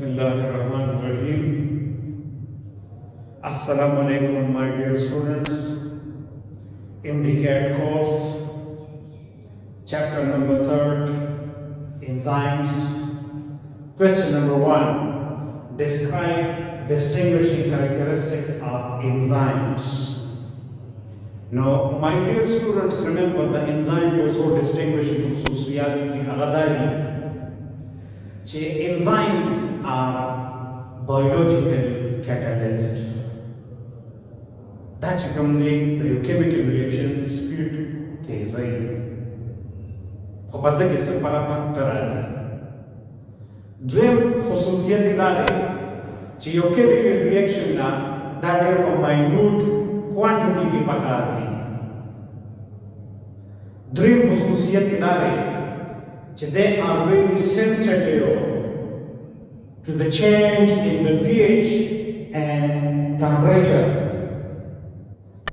Bismillahirrahmanirrahim. Assalamu alaikum, my dear students. MDCAT Course, chapter number 3, Enzymes. Question number 1. Describe distinguishing characteristics of enzymes. Now, my dear students, remember the enzyme also distinguishing khususiyat ki agadari. Enzymes are biological catalysts that accompany the chemical reaction speed tezai. Khobadda ke se para factor aza. Dwem khususiyat dare chemical reaction na that are a minute quantity ki pakar hai. Drim khususiyat dare they are very sensitive to the change in the pH and temperature.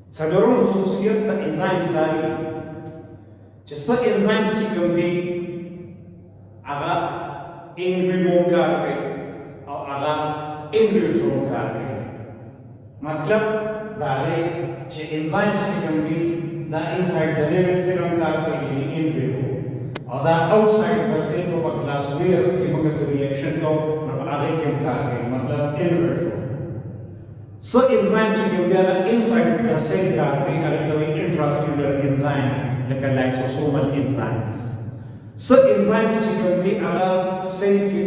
Sadarun khususiyat the enzymes dari jisa enzymes ki kamdi aga in vivo karke aur aga in vitro karke matlab dare je enzymes ki kamdi the inside the living serum karke in vivo or the outside the same of a glassware chemical reaction को आगे क्या करके मतलब in vitro. So enzyme together inside the cell करके आगे तो intracellular enzyme like lysosomal enzymes. So enzymes together आगे cell की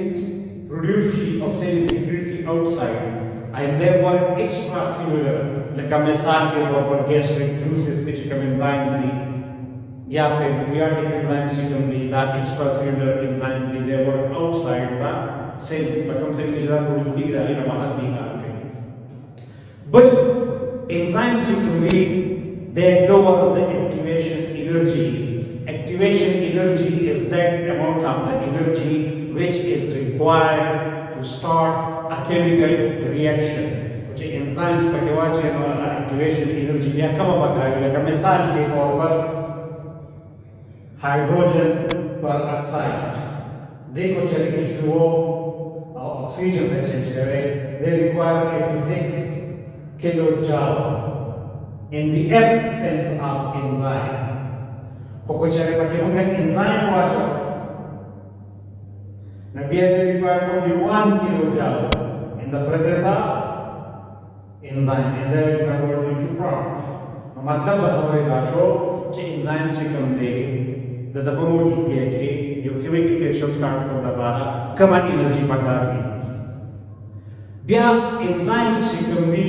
produce of cell secrete outside and they work extracellular like a मिसाल के तौर पर gastric juices के जो enzymes या pancreatic enzymes the extracellular enzymes they work outside the cells but हम cell की ज़्यादा produce की जाती है बाहर नहीं आते but enzymes they lower the activation energy is that amount of the energy which is required to start a chemical reaction which enzymes का क्या चाहिए activation energy या कम बगाएगा लेकिन मिसाल के तौर पर hydrogen peroxide देखो चलिए H2O और oxygen exchange करें they require 86 kilojoule in the absence of enzyme को चलिए बच्चे होंगे enzyme वाचो नबिया they require only 1 kilojoule in the presence of enzyme and they will convert into product मतलब हमारे दाशो कि enzyme से कम देगी the मौजूद के जो chemical reaction start करने वाला कम energy पकाएगी बिया enzymes से कमी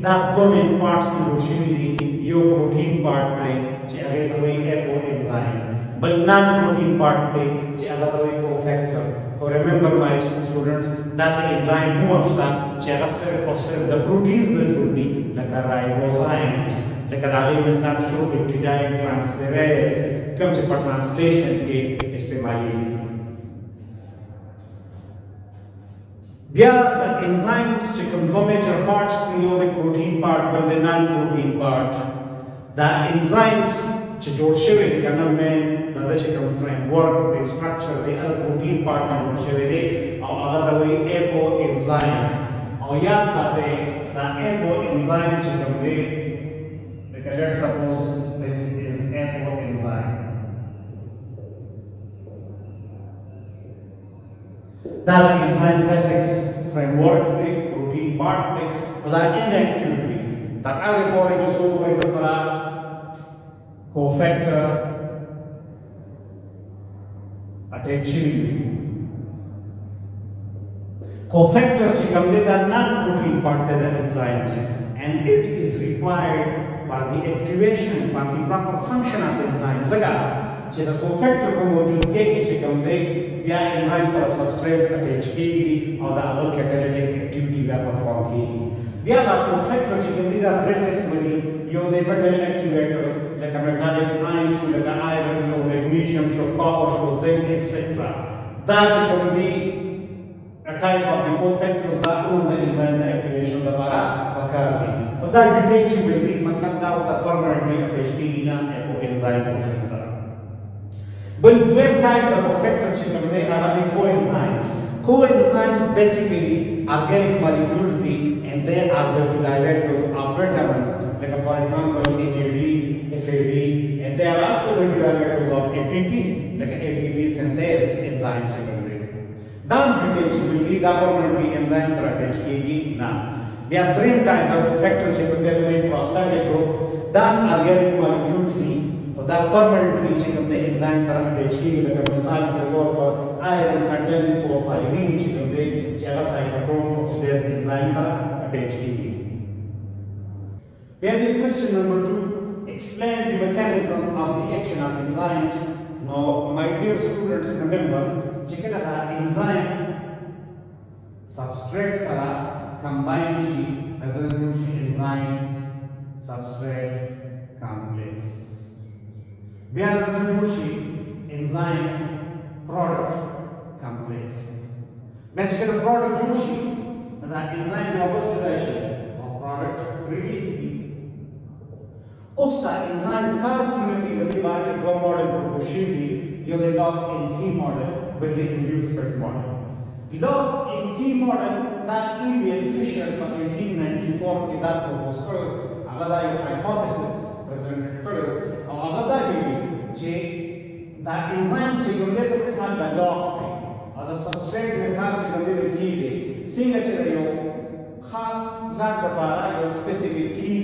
the common parts की रोशनी यो protein part पे चाहे तो ये eco enzyme बल non protein part पे चाहे तो ये cofactor so remember my students that's the enzyme who wants that चाहे सिर्फ the proteins में जुड़ती like ribozymes like आगे में सब शो peptide transferase कम से कम ट्रांसलेशन के इस्तेमाली बिया the enzymes से कम दो major parts yo the protein part but the non-protein part the enzymes जो जोड़ शेवे का नाम में दादा से कम framework the structure the other protein part का जोड़ शेवे दे और अगर वही eco enzyme और याद साथे the eco enzyme से कम दे like let's suppose this is eco enzyme that enzyme basics framework the protein part the for that inactivity that I will call it so by the sara cofactor attention cofactor chikamde the non-protein part of the enzymes and it is required for the activation for the proper function of the enzymes agar the cofactor को मौजूद के चिकमदे या enzymes और substrate attach की और the other catalytic activity way perform की या the cofactor चिकमदे the greatest many yo the better activators like metallic ion show like iron show magnesium show copper show zinc etc that चिकमदे a type of the cofactors that on the enzyme activation द्वारा occur so that detail will be मतलब that was a permanently attached की ना eco enzyme portion بالدويب type of factor they are the coenzymes. Coenzymes basically organic molecules and they are the derivatives of vitamins. Like for example NAD, FAD, and they are also the derivatives of ATP, like ATP synthase enzyme. Then potentially the permanently enzymes are attached to now. We have three types of factors they prosthetic group. Then organic molecules that permanently the enzymes are attached to like a missile for iron containing 4,5 the cytochrome oxidase enzymes are attached to. We have the question number 2. Explain the mechanism of the action of enzymes. Now, my dear students, remember, chicken enzyme substrates are combined enzyme substrate complex. We are the enzyme product complex. Next, get a product juicy. The enzyme or product release. Also, enzyme carcinity the divided go model proportionally, you will log in key model with the Induce Fit Model. Log in key model that E.B. Fisher in 1894 that proposed hypothesis presented the enzyme सिगुंडे के साथ lock थे और substrate के साथ सिगुंडे की थे सिंग अच्छे यो खास लाग दपारा यो स्पेसिफिक की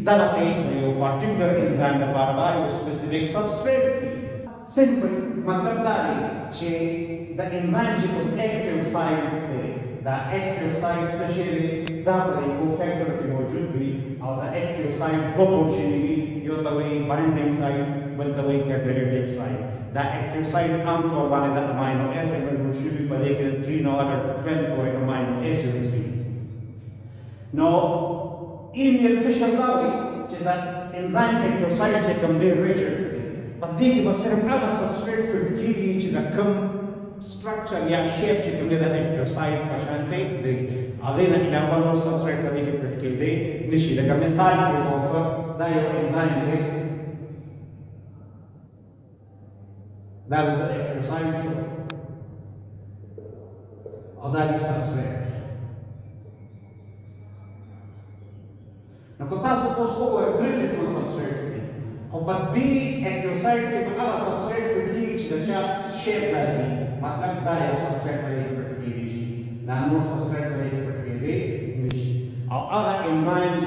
दरअसल यो पार्टिकुलर एंजाइम दपारा यो स्पेसिफिक सबस्ट्रेट सिंपल मतलब दारी चे द एंजाइम जो एक्टिव साइट थे द एक्टिव साइट से शेरे दापरे कोफैक्टर की मौजूद हुई और द एक्टिव साइट प्रोपोर्शनली यो तवे बाइंडिंग साइट बल तवे catalytic site. The active site आमतौर पर the amino acid will should be molecular 3 or 24 amino acids. Now, email Fisher Lowry, the enzyme active site is completely rigid. But they give us a substrate for each the structure या shape to the active site عشان the other than in one substrate that they give it kill they निश्चित का मिसाल के तौर पर दायो enzyme that is the active site show. Or that is substrate. Now, suppose over a three is substrate. But the active site के अगर substrate फिर each the shape लाज़ी मतलब दायो substrate वाले प्रतिक्रिया नामो substrate वाले प्रतिक्रिया निश्चित. और अगर enzymes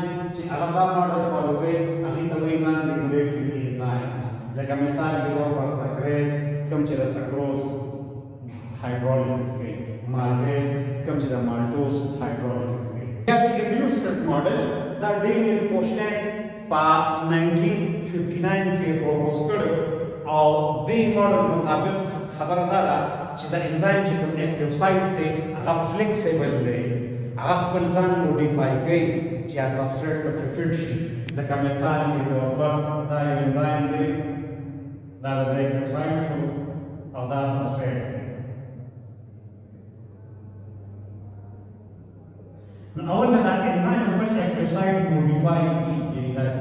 अगर दा model follow वे अभी तो वे मान regulatory enzymes. जैसे मिसाल के तौर पर sucrase come to the sucrose hydrolysis के maltase come to the maltose hydrolysis के. यह एक Induce Fit Model that Daniel postulated पर 1959 के propose करे और the model मुताबिक खबर दाला कि the enzyme जो active site थे अगर flexible ले अगर कंजान modify गई क्या substrate को fit शी लेकिन मिसाल के तौर पर the enzyme ले that the active site show or the substrate. Now, all the enzyme will active site modify in this.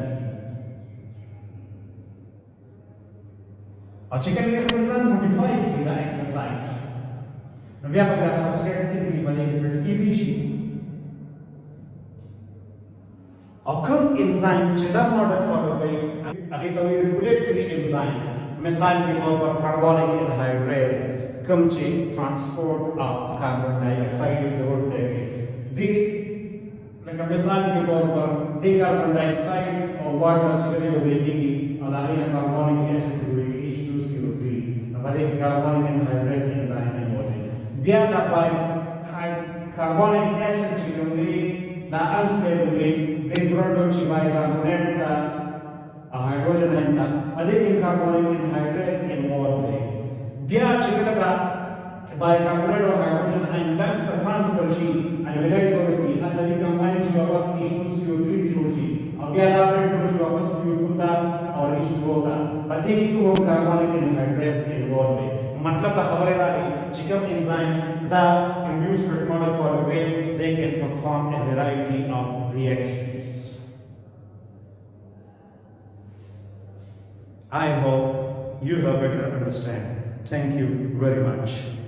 A chicken enzyme modify the active site. Now, we have a substrate easily manipulated easy. Occur enzymes should not follow by regulate the enzymes. मिसाल के तौर पर carbonic anhydrase कम चे transport of carbon dioxide के road पे दी लेकिन मिसाल के तौर पर दी कार्बन डाइऑक्साइड और वाटर चिकने हो जाएगी और आगे कार्बनिक एसिड जुड़ेगी H2CO3 अब आगे कार्बनिक एनहाइड्रेज एंजाइम में होते हैं बिया द बाय कार्बनिक एसिड चिकने the unstable they produce by carbonate the hydrogen and अधिक carbonic anhydrous involved है. बिया चिकना का bicarbonate और hydrogen and less transfer she and विलय तो इसकी अधिक combine शी वापस H2CO3 की जोड़ी और बिया लाभरेट जोड़ी वापस CO2 था और H2O था. अधिक को carbonic anhydrous involved है. मतलब तो खबर है कि chicken enzymes the Induce Fit Model for the way they can perform a variety of reactions. I hope you have better understand. Thank you very much.